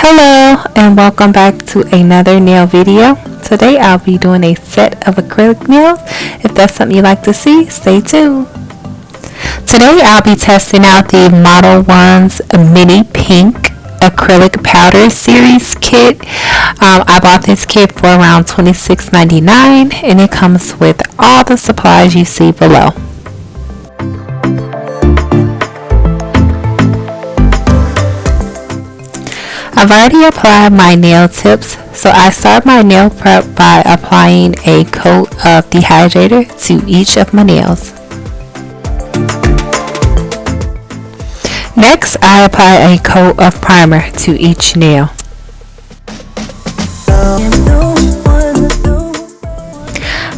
Hello and welcome back to another nail video. Today I'll be doing a set of acrylic nails. If that's something you'd like to see, stay tuned. Today I'll be testing out the Modelones Mini Pink Acrylic Powder Series kit. I bought this kit for around $26.99 and it comes with all the supplies you see below. I've already applied my nail tips, so I start my nail prep by applying a coat of dehydrator to each of my nails. Next, I apply a coat of primer to each nail.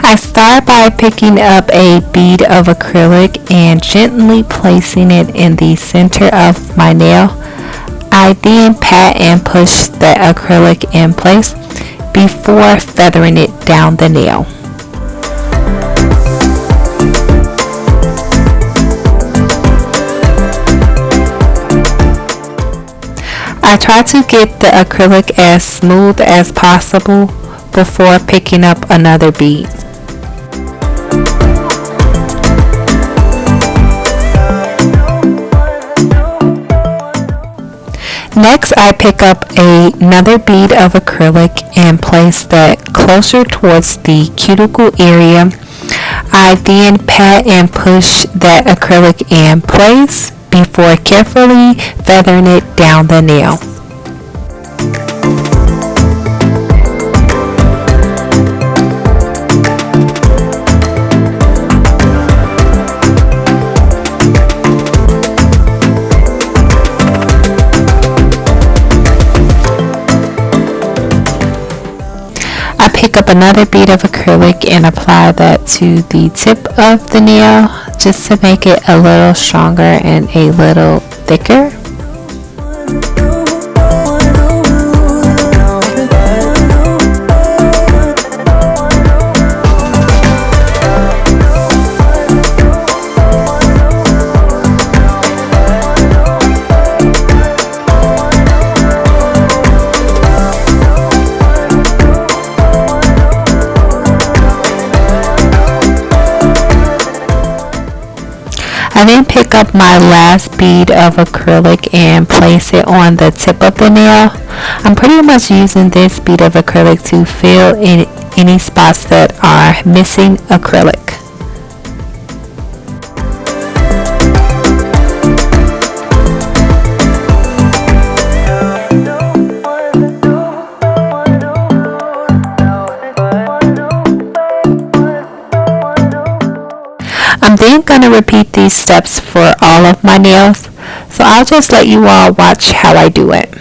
I start by picking up a bead of acrylic and gently placing it in the center of my nail. I then pat and push the acrylic in place before feathering it down the nail. I try to get the acrylic as smooth as possible before picking up another bead. Next, I pick up another bead of acrylic and place that closer towards the cuticle area. I then pat and push that acrylic in place before carefully feathering it down the nail. Pick up another bead of acrylic and apply that to the tip of the nail just to make it a little stronger and a little thicker. I then pick up my last bead of acrylic and place it on the tip of the nail. I'm pretty much using this bead of acrylic to fill in any spots that are missing acrylic. I'm then going to repeat these steps for all of my nails, so I'll just let you all watch how I do it.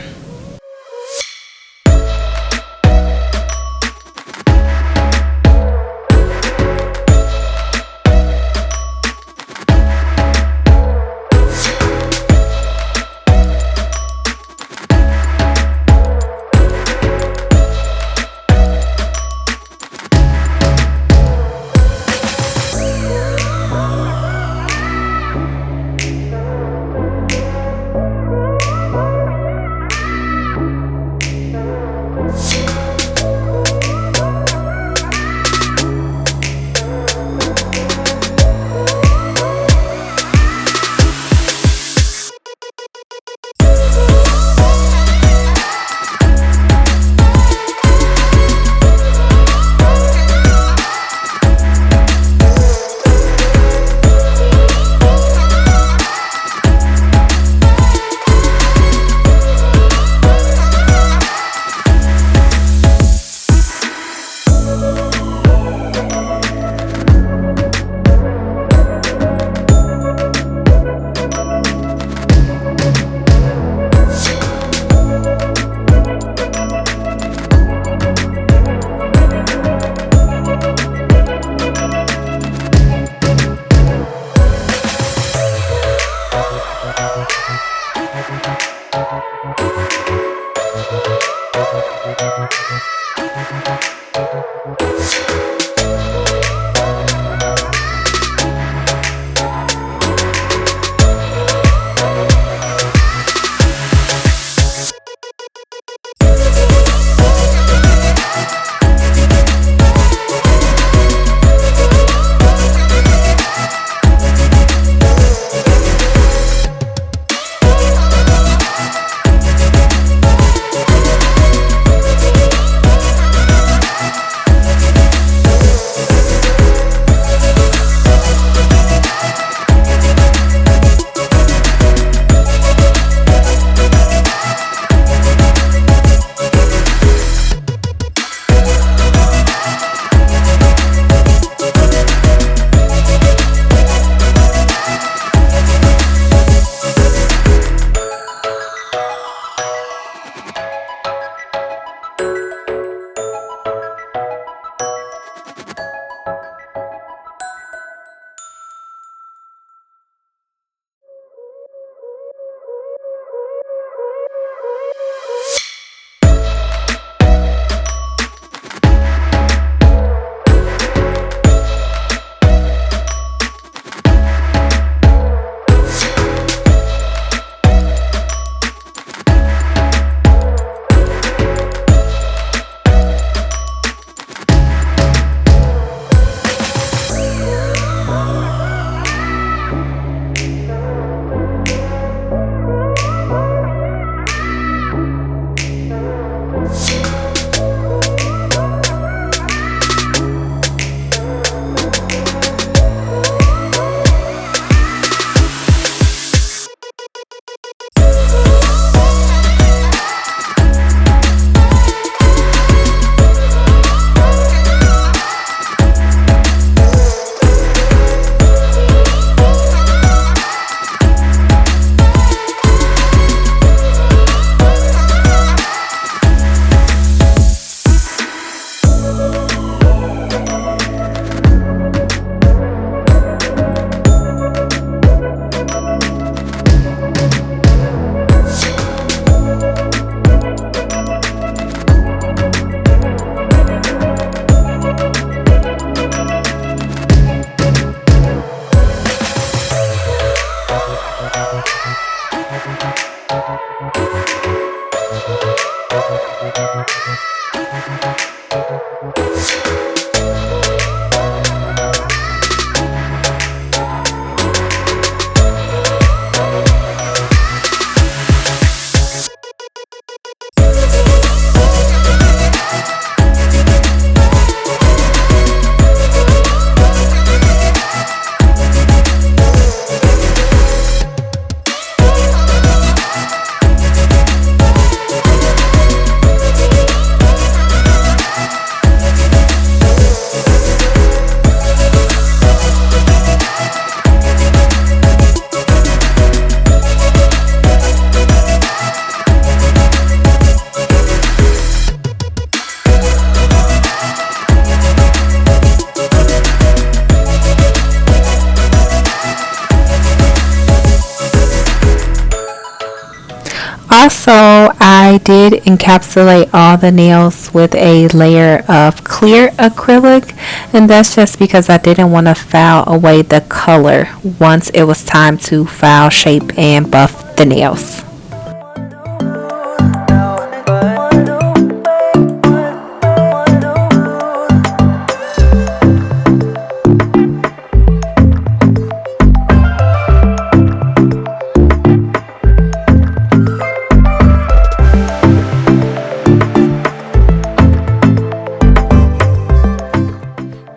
Also, I did encapsulate all the nails with a layer of clear acrylic, and that's just because I didn't want to file away the color once it was time to file, shape, and buff the nails.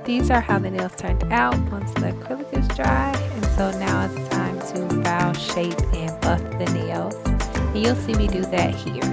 These are how the nails turned out once the acrylic is dry, and so now it's time to file, shape, and buff the nails, and you'll see me do that here.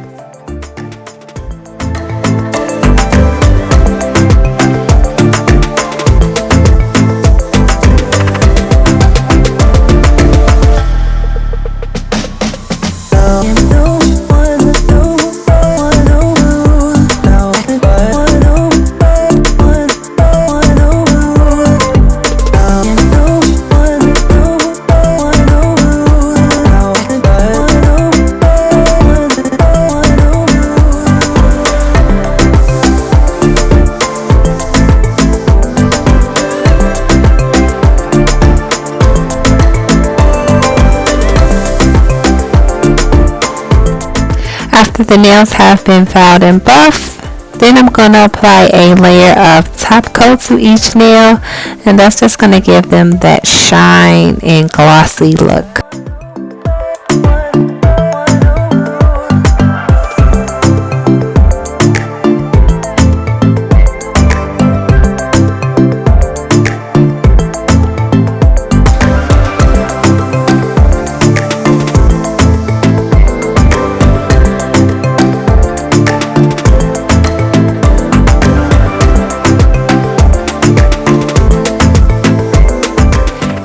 After the nails have been filed and buffed, then I'm going to apply a layer of top coat to each nail, and that's just going to give them that shine and glossy look.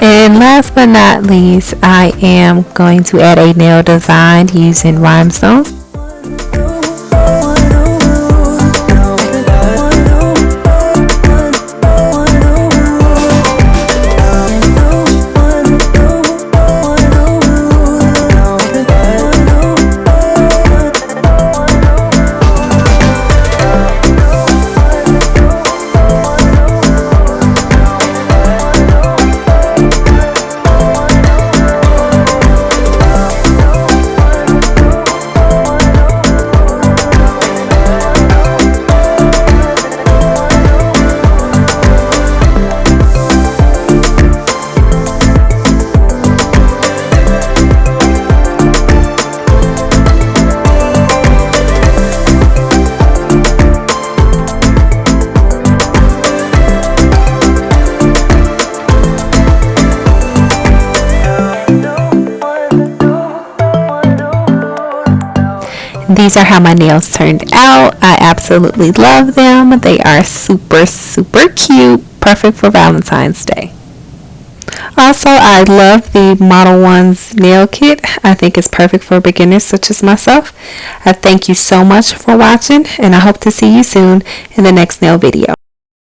And last but not least, I am going to add a nail design using rhinestones. These are how my nails turned out. I absolutely love them. They are super cute, perfect for Valentine's Day. Also, I love the Modelones nail kit. I think it's perfect for beginners such as myself. I thank you so much for watching, and I hope to see you soon in the next nail video.